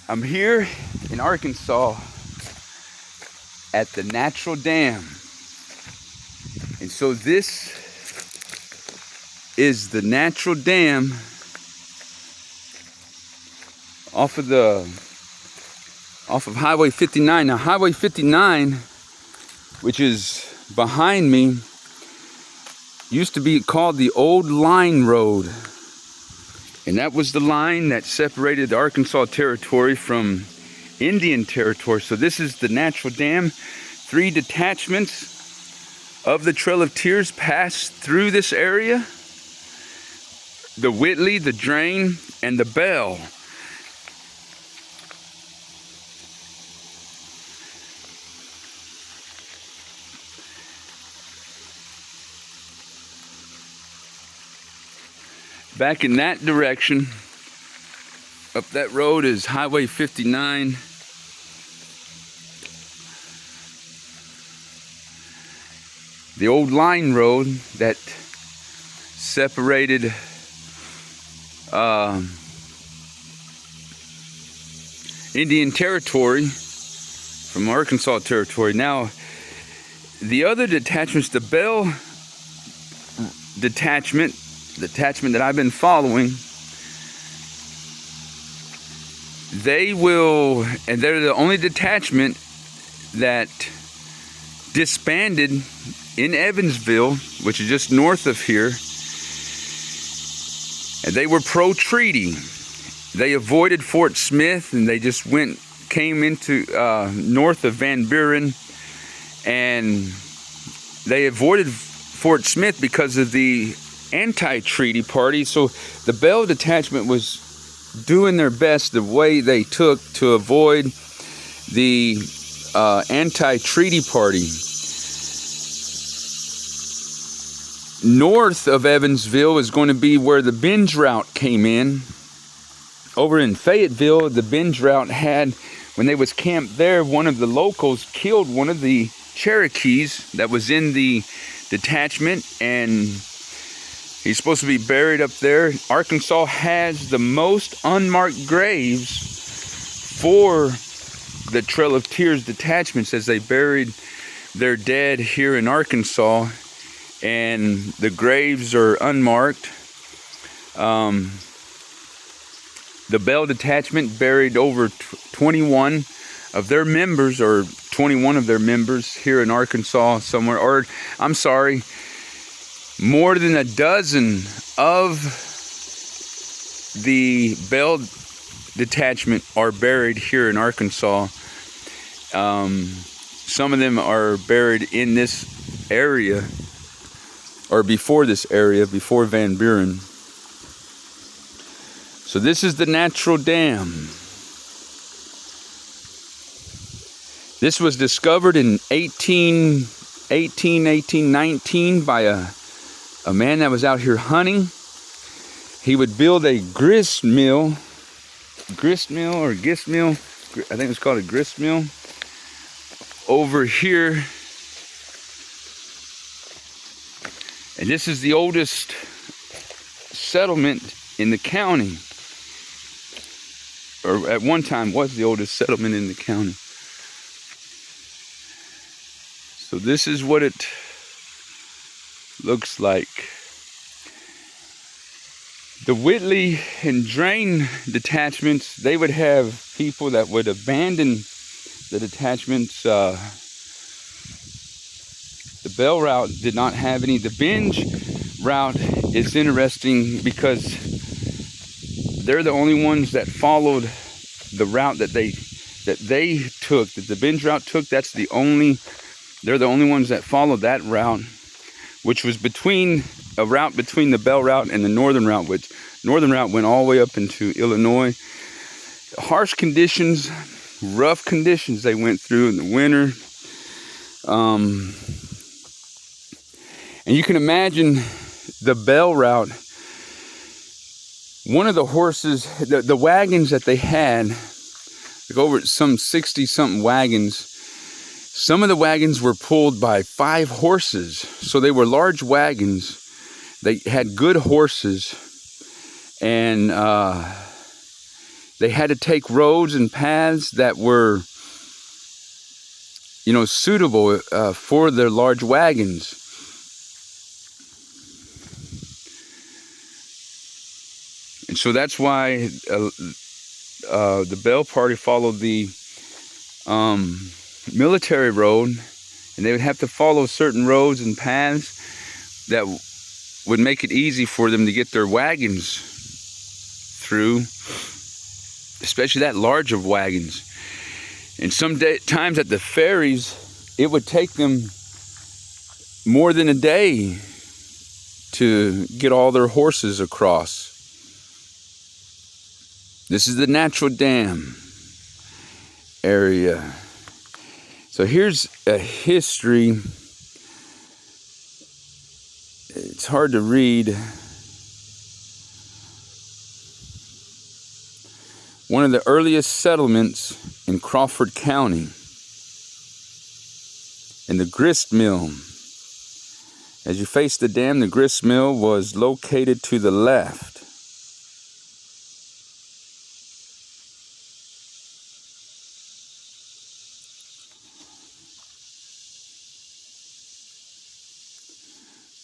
I'm here in Arkansas at the Natural Dam. And so this is the Natural Dam off of Highway 59. Now Highway 59, which is behind me, used to be called the Old Line Road. And that was the line that separated the Arkansas Territory from Indian Territory. So this is the Natural Dam. 3 detachments of the Trail of Tears pass through this area. The Whitley, the Drain, and the Bell. Back in that direction, up that road, is Highway 59. The old line road that separated Indian Territory from Arkansas Territory. Now, the other detachments, the Bell detachment that I've been following, they're the only detachment that disbanded in Evansville, which is just north of here, and they were pro-treaty. They avoided Fort Smith, and they just came into north of Van Buren, and they avoided Fort Smith because of the anti-treaty party. So the Bell detachment was doing their best the way they took to avoid the anti-treaty party. North of Evansville is going to be where the Binge route came in. Over in Fayetteville, the Binge route had, when they was camped there, one of the locals killed one of the Cherokees that was in the detachment, and he's supposed to be buried up there. Arkansas has the most unmarked graves for the Trail of Tears detachments, as they buried their dead here in Arkansas, and the graves are unmarked. The Bell detachment buried over 21 of their members, or 21 of their members here in Arkansas somewhere, or I'm sorry, more than a dozen of the Bell detachment are buried here in Arkansas. Some of them are buried in this area, or before this area, before Van Buren. So this is the Natural Dam. This was discovered in 1819 by a man that was out here hunting. He would build a grist mill, I think it was called a grist mill, over here. And this is the oldest settlement in the county, or at one time was the oldest settlement in the county. So this is what it looks like. The Whitley and Drain detachments, they would have people that would abandon the detachments. The Bell route did not have any. The Binge route is interesting because they're the only ones that followed the route that they took, that the Binge route took. They're the only ones that followed that route, which was a route between the Bell route and the Northern route, which Northern route went all the way up into Illinois. Harsh conditions, rough conditions they went through in the winter. And you can imagine the Bell route. One of the horses, the wagons that they had, like over some 60-something wagons, some of the wagons were pulled by 5 horses. So they were large wagons. They had good horses. And they had to take roads and paths that were, suitable for their large wagons. And so that's why the Bell Party followed the military road, and they would have to follow certain roads and paths that would make it easy for them to get their wagons through, especially that large of wagons. And some times at the ferries, it would take them more than a day to get all their horses across. This is the Natural Dam area. So here's a history. It's hard to read. One of the earliest settlements in Crawford County, in the grist mill. As you face the dam, the grist mill was located to the left.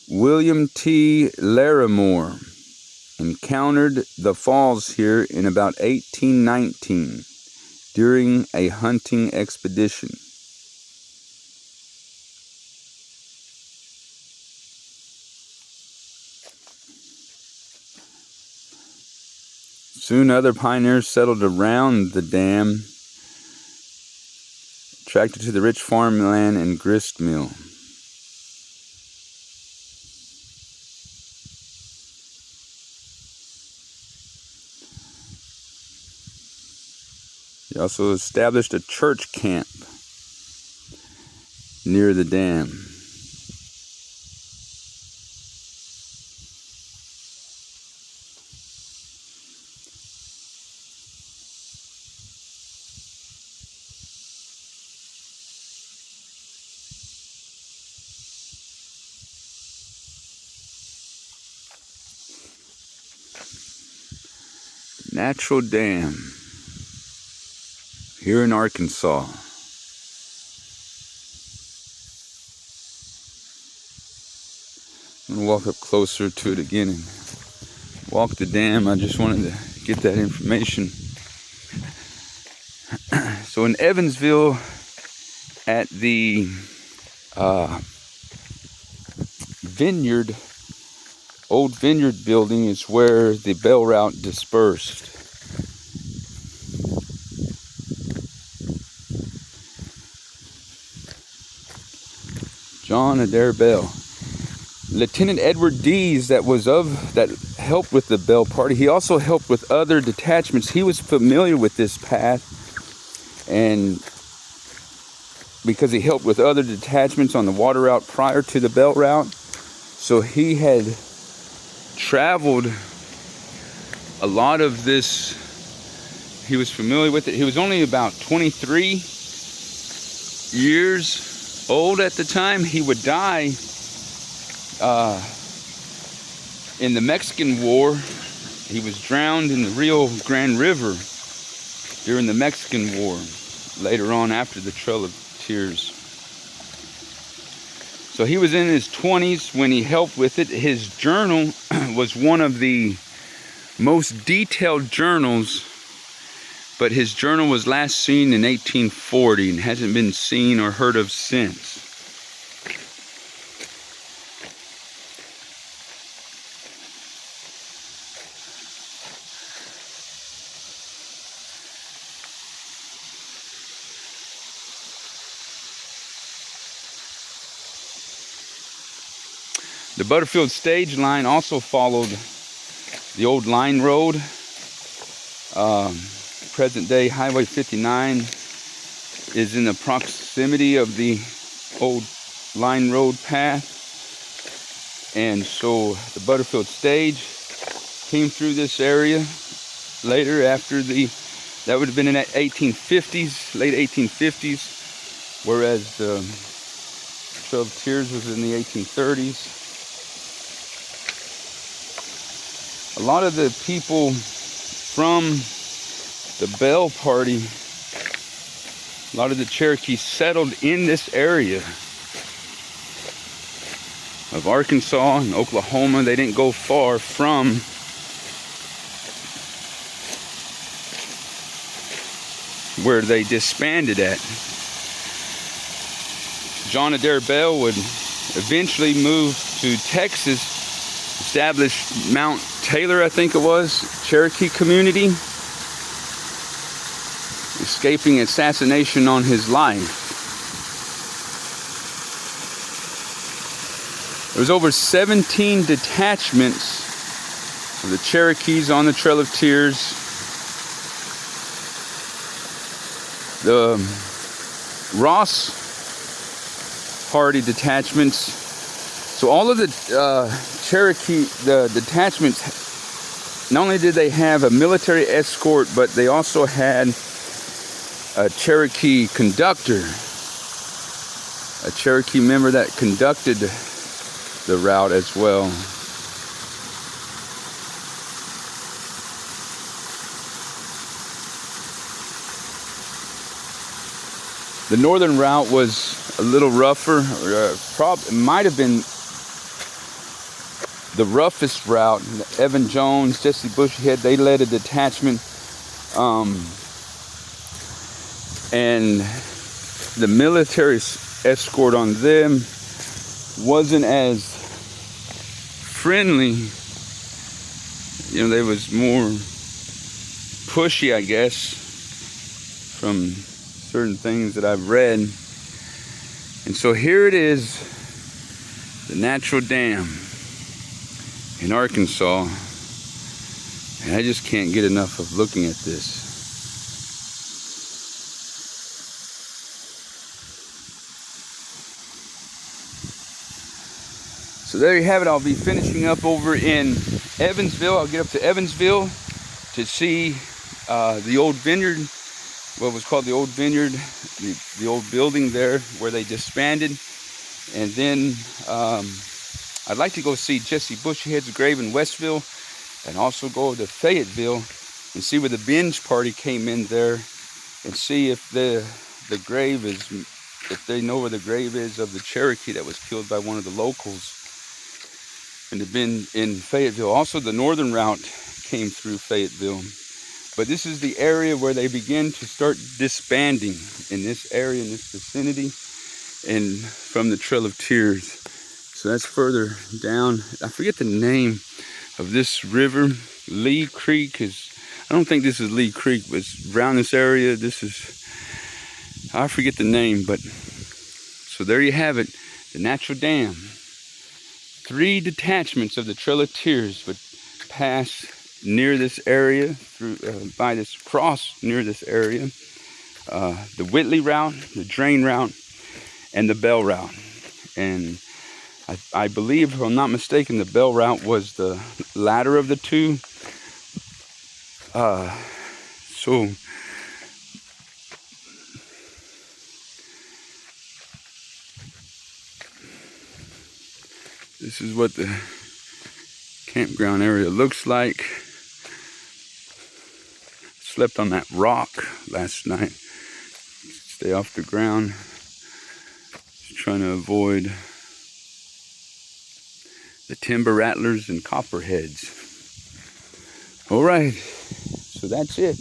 William T. Larimore encountered the falls here in about 1819 during a hunting expedition. Soon other pioneers settled around the dam, attracted to the rich farmland and grist mill. He also established a church camp near the dam. Natural Dam here in Arkansas. I'm going to walk up closer to it again and walk the dam. I just wanted to get that information. So in Evansville, at the vineyard, old vineyard building is where the Bell Route dispersed. John Adair Bell. Lieutenant Edward Dees, that helped with the Bell Party. He also helped with other detachments. He was familiar with this path, and because he helped with other detachments on the water route prior to the Bell Route, so he had traveled a lot of this. He was familiar with it. He was only about 23 years old at the time. He would die in the Mexican War. He was drowned in the Rio Grande River during the Mexican War, later on after the Trail of Tears. So he was in his 20s when he helped with it. His journal was one of the most detailed journals, but his journal was last seen in 1840 and hasn't been seen or heard of since. The Butterfield stage line also followed the old line road. Present day Highway 59 is in the proximity of the old line road path. And so the Butterfield stage came through this area later after that would have been in the 1850s, late 1850s, whereas the Trail of Tears was in the 1830s. A lot of the people from the Bell Party, a lot of the Cherokees settled in this area of Arkansas and Oklahoma. They didn't go far from where they disbanded at. John Adair Bell would eventually move to Texas, establish Mount Taylor, I think it was, Cherokee community, escaping assassination on his life. There was over 17 detachments of the Cherokees on the Trail of Tears. The Ross Party detachments. So all of the Cherokee, the detachments, not only did they have a military escort, but they also had a Cherokee conductor, a Cherokee member that conducted the route as well. The northern route was a little rougher, it might have been the roughest route. Evan Jones, Jesse Bushyhead, they led a detachment, and the military escort on them wasn't as friendly. You know, they was more pushy, I guess, from certain things that I've read. And so here it is, the natural dam in Arkansas, and I just can't get enough of looking at this. So there you have it. I'll be finishing up over in Evansville. I'll get up to Evansville to see the old vineyard, what was called the old vineyard, the old building there where they disbanded. And then I'd like to go see Jesse Bushyhead's grave in Westville, and also go to Fayetteville and see where the Binge Party came in there, and see if the grave is, if they know where the grave is of the Cherokee that was killed by one of the locals, and had been in Fayetteville. Also, the northern route came through Fayetteville. But this is the area where they begin to start disbanding, in this area, in this vicinity, and from the Trail of Tears. So that's further down. I forget the name of this river. Lee Creek is, I don't think this is Lee Creek, but it's around this area. This is, I forget the name, but so there you have it, the natural dam. 3 detachments of the Trail of Tears would pass near this area, through by this cross near this area. The Whitley route, the Drain route, and the Bell route. And I believe, if I'm not mistaken, the Bell route was the latter of the two. So this is what the campground area looks like. Slept on that rock last night. Stay off the ground. Just trying to avoid the timber rattlers and copperheads. All right, so that's it.